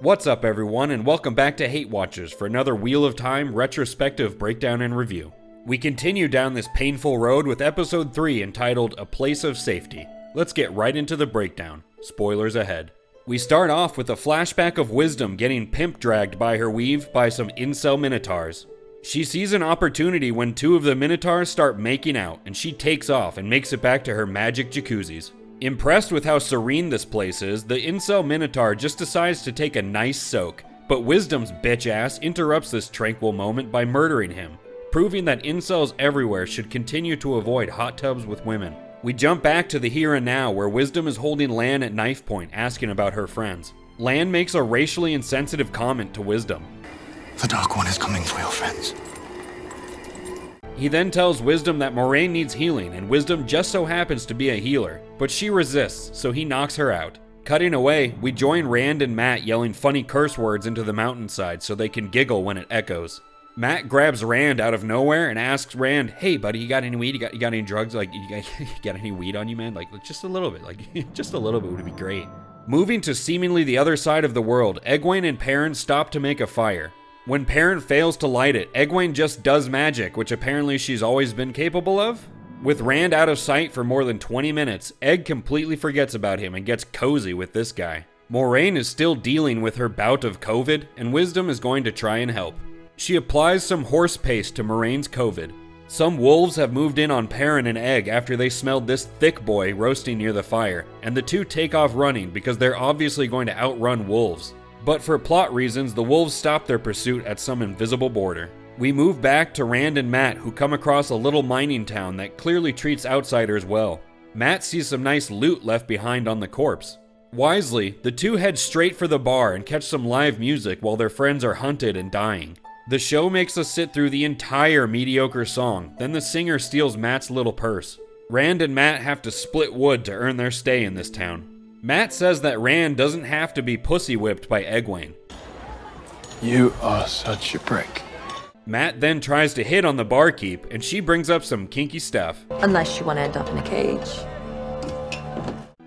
What's up everyone, and welcome back to HateWatchers for another Wheel of Time retrospective breakdown and review. We continue down this painful road with episode 3 entitled A Place of Safety. Let's get right into the breakdown. Spoilers ahead. We start off with a flashback of Wisdom getting pimp dragged by her weave by some incel minotaurs. She sees an opportunity when two of the minotaurs start making out, and she takes off and makes it back to her magic jacuzzis. Impressed with how serene this place is, the incel minotaur just decides to take a nice soak, but Wisdom's bitch ass interrupts this tranquil moment by murdering him, proving that incels everywhere should continue to avoid hot tubs with women. We jump back to the here and now where Wisdom is holding Lan at knife point asking about her friends. Lan makes a racially insensitive comment to Wisdom. The Dark One is coming for your friends. He then tells Wisdom that Moraine needs healing and Wisdom just so happens to be a healer, but she resists, so he knocks her out. Cutting away, we join Rand and Matt yelling funny curse words into the mountainside so they can giggle when it echoes. Matt grabs Rand out of nowhere and asks Rand, "Hey buddy, you got any weed? You got any drugs? Like, you got any weed on you, man? Like, just a little bit, like, just a little bit would be great." Moving to seemingly the other side of the world, Egwene and Perrin stop to make a fire. When Perrin fails to light it, Egwene just does magic, which apparently she's always been capable of. With Rand out of sight for more than 20 minutes, Egg completely forgets about him and gets cozy with this guy. Moraine is still dealing with her bout of COVID, and Wisdom is going to try and help. She applies some horse paste to Moraine's COVID. Some wolves have moved in on Perrin and Egg after they smelled this thick boy roasting near the fire, and the two take off running because they're obviously going to outrun wolves. But for plot reasons, the wolves stop their pursuit at some invisible border. We move back to Rand and Matt, who come across a little mining town that clearly treats outsiders well. Matt sees some nice loot left behind on the corpse. Wisely, the two head straight for the bar and catch some live music while their friends are hunted and dying. The show makes us sit through the entire mediocre song, then the singer steals Matt's little purse. Rand and Matt have to split wood to earn their stay in this town. Matt says that Rand doesn't have to be pussy whipped by Egwene. You are such a prick. Matt then tries to hit on the barkeep, and she brings up some kinky stuff. Unless you want to end up in a cage.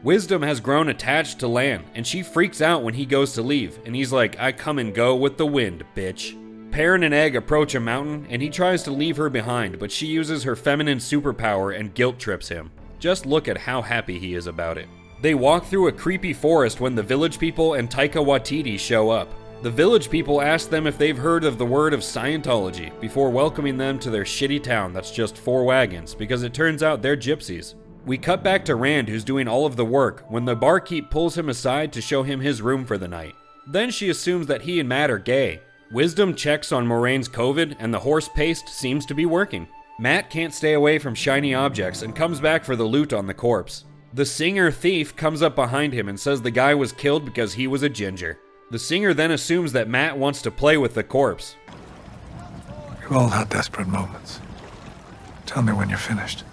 Wisdom has grown attached to Lan, and she freaks out when he goes to leave, and he's like, "I come and go with the wind, bitch." Perrin and Egg approach a mountain, and he tries to leave her behind, but she uses her feminine superpower and guilt trips him. Just look at how happy he is about it. They walk through a creepy forest when the village people and Taika Waititi show up. The village people ask them if they've heard of the word of Scientology before welcoming them to their shitty town that's just 4 wagons, because it turns out they're gypsies. We cut back to Rand, who's doing all of the work, when the barkeep pulls him aside to show him his room for the night. Then she assumes that he and Matt are gay. Wisdom checks on Moraine's COVID, and the horse paste seems to be working. Matt can't stay away from shiny objects and comes back for the loot on the corpse. The singer thief comes up behind him and says the guy was killed because he was a ginger. The singer then assumes that Matt wants to play with the corpse. We've all had desperate moments. Tell me when you're finished.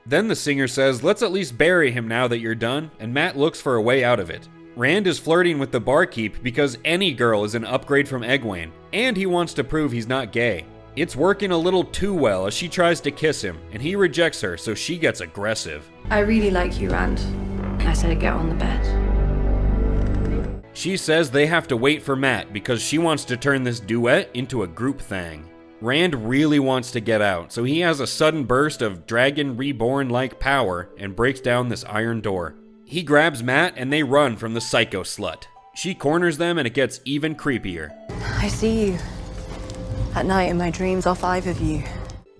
Then the singer says, "Let's at least bury him now that you're done," and Matt looks for a way out of it. Rand is flirting with the barkeep because any girl is an upgrade from Egwene, and he wants to prove he's not gay. It's working a little too well as she tries to kiss him, and he rejects her, so she gets aggressive. I really like you, Rand. I said get on the bed. She says they have to wait for Matt because she wants to turn this duet into a group thing. Rand really wants to get out, so he has a sudden burst of Dragon Reborn-like power and breaks down this iron door. He grabs Matt and they run from the Psycho Slut. She corners them and it gets even creepier. I see you. At night in my dreams, all 5 of you.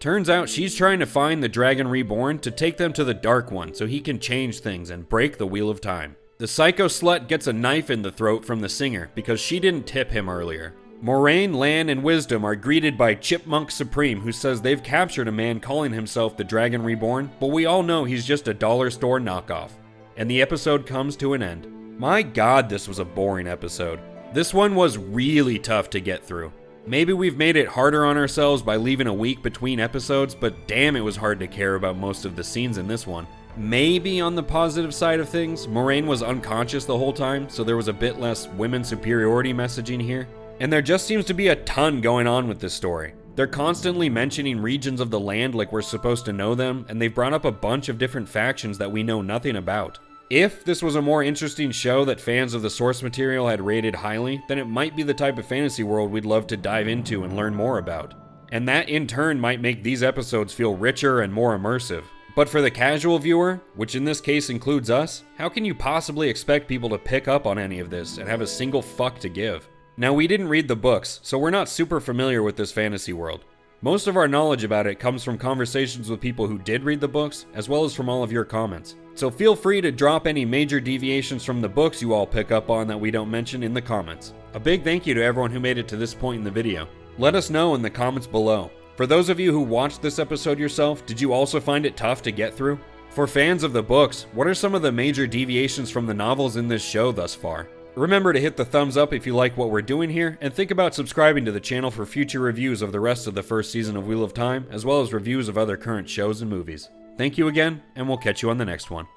Turns out she's trying to find the Dragon Reborn to take them to the Dark One so he can change things and break the Wheel of Time. The Psycho Slut gets a knife in the throat from the singer because she didn't tip him earlier. Moraine, Lan, and Wisdom are greeted by Chipmunk Supreme, who says they've captured a man calling himself the Dragon Reborn, but we all know he's just a dollar store knockoff. And the episode comes to an end. My god, this was a boring episode. This one was really tough to get through. Maybe we've made it harder on ourselves by leaving a week between episodes, but damn, it was hard to care about most of the scenes in this one. Maybe on the positive side of things, Moraine was unconscious the whole time, so there was a bit less women superiority messaging here. And there just seems to be a ton going on with this story. They're constantly mentioning regions of the land like we're supposed to know them, and they've brought up a bunch of different factions that we know nothing about. If this was a more interesting show that fans of the source material had rated highly, then it might be the type of fantasy world we'd love to dive into and learn more about. And that in turn might make these episodes feel richer and more immersive. But for the casual viewer, which in this case includes us, how can you possibly expect people to pick up on any of this and have a single fuck to give? Now, we didn't read the books, so we're not super familiar with this fantasy world. Most of our knowledge about it comes from conversations with people who did read the books, as well as from all of your comments. So feel free to drop any major deviations from the books you all pick up on that we don't mention in the comments. A big thank you to everyone who made it to this point in the video. Let us know in the comments below. For those of you who watched this episode yourself, did you also find it tough to get through? For fans of the books, what are some of the major deviations from the novels in this show thus far? Remember to hit the thumbs up if you like what we're doing here, and think about subscribing to the channel for future reviews of the rest of the first season of Wheel of Time, as well as reviews of other current shows and movies. Thank you again, and we'll catch you on the next one.